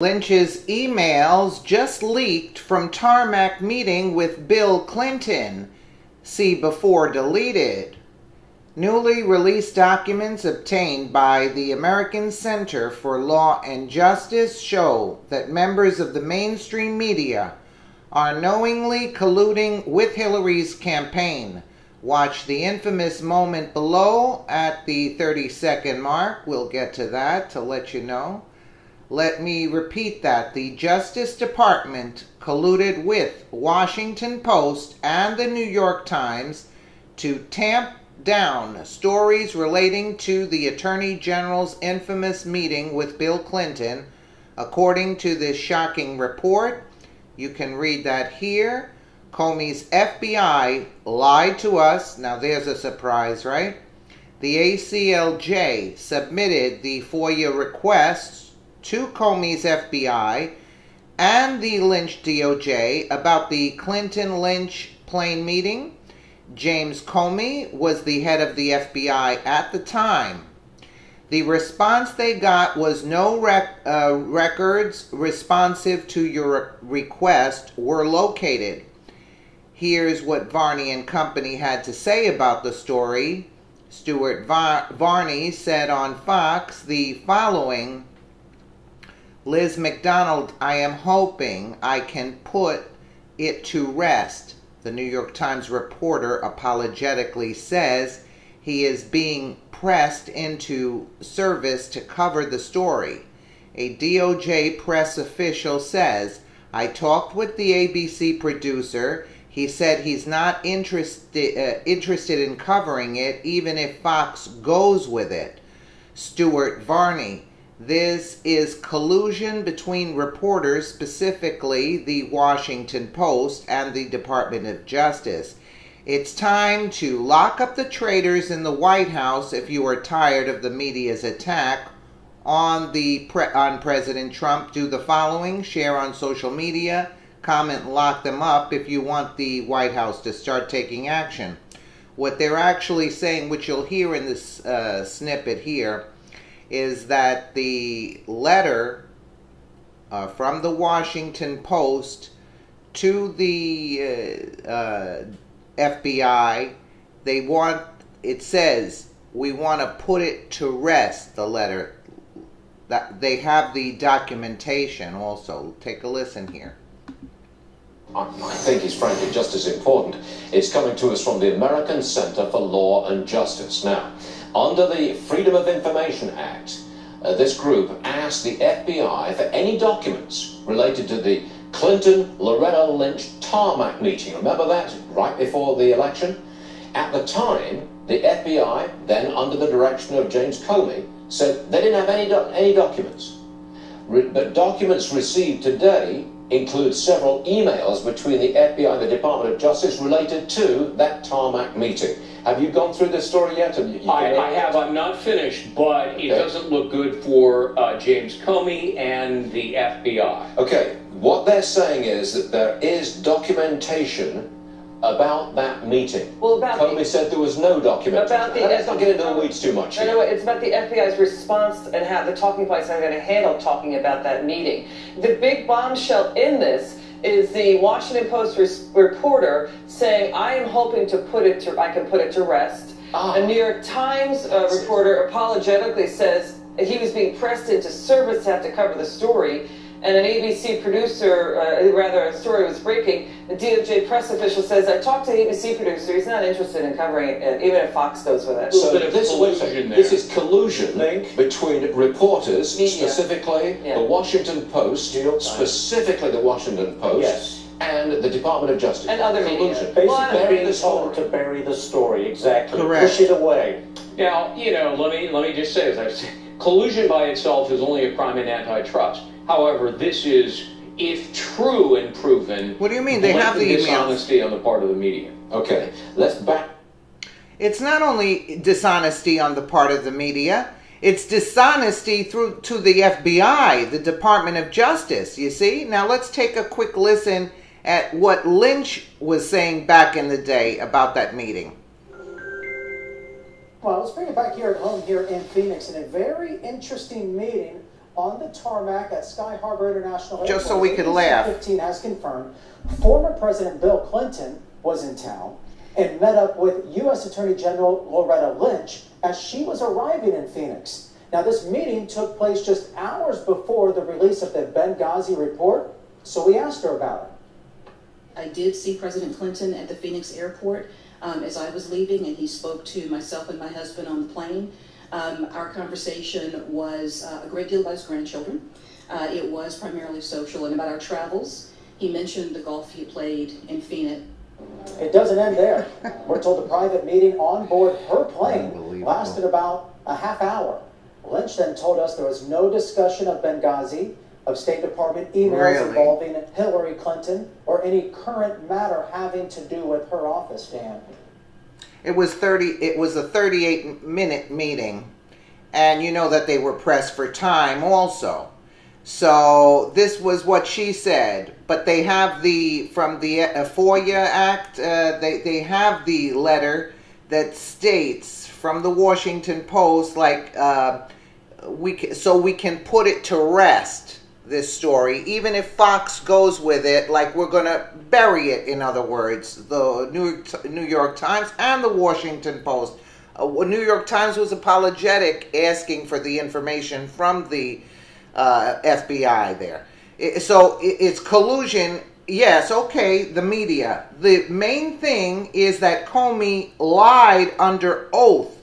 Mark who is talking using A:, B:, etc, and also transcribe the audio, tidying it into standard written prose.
A: Lynch's emails just leaked from Tarmac meeting with Bill Clinton. See before deleted. Newly released documents obtained by the American Center for Law and Justice show that members of the mainstream media are knowingly colluding with Hillary's campaign. Watch the infamous moment below at the 30-second mark. We'll get to that to let you know. Let me repeat that. The Justice Department colluded with Washington Post and the New York Times to tamp down stories relating to the Attorney General's infamous meeting with Bill Clinton. According to this shocking report, you can read that here. Comey's FBI lied to us. Now there's a surprise, right? The ACLJ submitted the FOIA requests to Comey's FBI and the Lynch DOJ about the Clinton-Lynch plane meeting. James Comey was the head of the FBI at the time. The response they got was no records responsive to your request were located. Here's what Varney and company had to say about the story. Stuart Varney said on Fox the following: Liz McDonald, I am hoping I can put it to rest. The New York Times reporter apologetically says he is being pressed into service to cover the story. A DOJ press official says, I talked with the ABC producer. He said he's not interested in covering it, even if Fox goes with it. Stuart Varney, this is collusion between reporters, specifically the Washington Post and the Department of Justice. It's time to lock up the traitors in the White House if you are tired of the media's attack on President Trump. Do the following: share on social media, comment, and lock them up if you want the White House to start taking action. What they're actually saying, which you'll hear in this snippet here, is that the letter from the Washington Post to the FBI, it says, we want to put it to rest, the letter. That they have the documentation also. Take a listen here.
B: I think is frankly just as important. It's coming to us from the American Center for Law and Justice. Now, under the Freedom of Information Act, this group asked the FBI for any documents related to the Clinton-Loretta Lynch Tarmac meeting. Remember that? Right before the election? At the time, the FBI, then under the direction of James Comey, said they didn't have any documents. But documents received today include several emails between the FBI and the Department of Justice related to that Tarmac meeting. Have you gone through this story yet?
C: I have. I'm not finished, but it doesn't look good for James Comey and the FBI.
B: Okay, what they're saying is that there is documentation about that meeting.
D: Well,
B: Comey said there was no documentation. Let's not get into the weeds too much.
D: No, it's about the FBI's response and how the talking points are going to handle talking about that meeting. The big bombshell in this is the Washington Post reporter saying, I am hoping to I can put it to rest. A New York Times reporter apologetically says he was being pressed into service to have to cover the story. And an ABC producer, a story was breaking. The DOJ press official says, I talked to the ABC producer. He's not interested in covering it, even if Fox goes with it.
B: So this is collusion between reporters, specifically the Washington Post, specifically the Washington Post, and the Department of Justice.
D: And other
B: collusion.
E: Basically, to bury the story, exactly.
A: Correct.
E: Push it away.
C: Now, let me just say, as I've said, collusion by itself is only a crime in antitrust. However, this is, if true and proven,
A: what do you mean? They have the emails.
C: Dishonesty on the part of the media.
B: Okay, let's back.
A: It's not only dishonesty on the part of the media, it's dishonesty to the FBI, the Department of Justice, you see? Now let's take a quick listen at what Lynch was saying back in the day about that meeting.
F: Well, let's bring it back here at home here in Phoenix in a very interesting meeting on the tarmac at Sky Harbor International Airport.
A: Just so we could laugh.
F: 15 has confirmed former President Bill Clinton was in town and met up with U.S. Attorney General Loretta Lynch as she was arriving in Phoenix. Now, this meeting took place just hours before the release of the Benghazi report, so we asked her about it.
G: I did see President Clinton at the Phoenix airport as I was leaving, and he spoke to myself and my husband on the plane. Our conversation was a great deal about his grandchildren. It was primarily social and about our travels. He mentioned the golf he played in Phoenix.
F: It doesn't end there. We're told the private meeting on board her plane lasted about a half hour. Lynch then told us there was no discussion of Benghazi, of State Department emails involving Hillary Clinton, or any current matter having to do with her office, Dan.
A: It was a 38-minute meeting, and you know that they were pressed for time also. So this was what she said, but they have from the FOIA Act, they have the letter that states from the Washington Post, like, we can put it to rest, this story, even if Fox goes with it, like we're going to bury it, in other words. The New York Times and the Washington Post. New York Times was apologetic, asking for the information from the FBI there. So it's collusion. Yes, okay, the media. The main thing is that Comey lied under oath